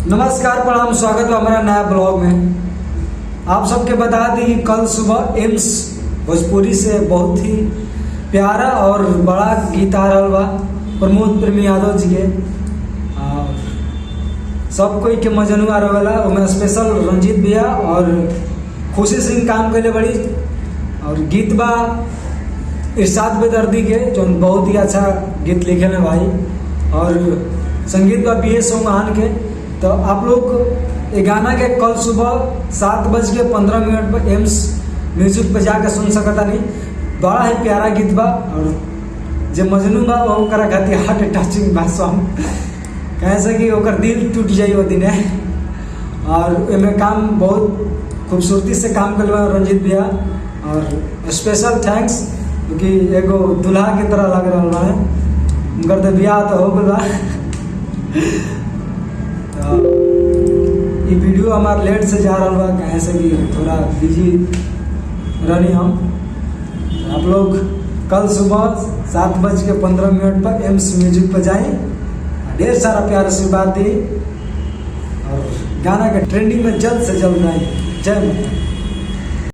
नमस्कार, प्रणाम, स्वागत है हमारा नया ब्लॉग में। आप सबके बता दें कि कल सुबह एम्स भोजपुरी से बहुत ही प्यारा और बड़ा गीत आ रहा बा प्रमोद प्रेमी यादव जी के। और सब कोई के मजनू आ रहा उसमें स्पेशल रंजीत भैया और खुशी सिंह काम कैले बड़ी। और गीत बा इरशाद बेदर्दी के जो बहुत ही अच्छा गीत लिखे हैं भाई। और संगीत बा BS सोमान के। तो आप लोग ये गाना के कल सुबह 7:15 पर एम्स म्यूजिक पर जाकर सुन सकता नहीं। बड़ा ही प्यारा गीत बा और जो मजनू बा वो करा खाती हार्ट टचिंग बा सॉन्ग कहे से कि ओकर दिल टूट जाई वो दिन है। और इनमें काम बहुत खूबसूरती से काम कर रंजीत भैया। और स्पेशल थैंक्स क्योंकि एगो दुल्हा की तरह लग रहा है उनकर तो ब्याह तो हो गया। ये वीडियो हमारे लेट से जा रहा बा कहे से कि थोड़ा बिजी रही हम। आप लोग कल सुबह 7:15 पर एम्स म्यूजिक पर जाएं, ढेर सारा प्यार आशीर्वाद दी और गाना के ट्रेंडिंग में जल्द से जल्द आए। जय माता।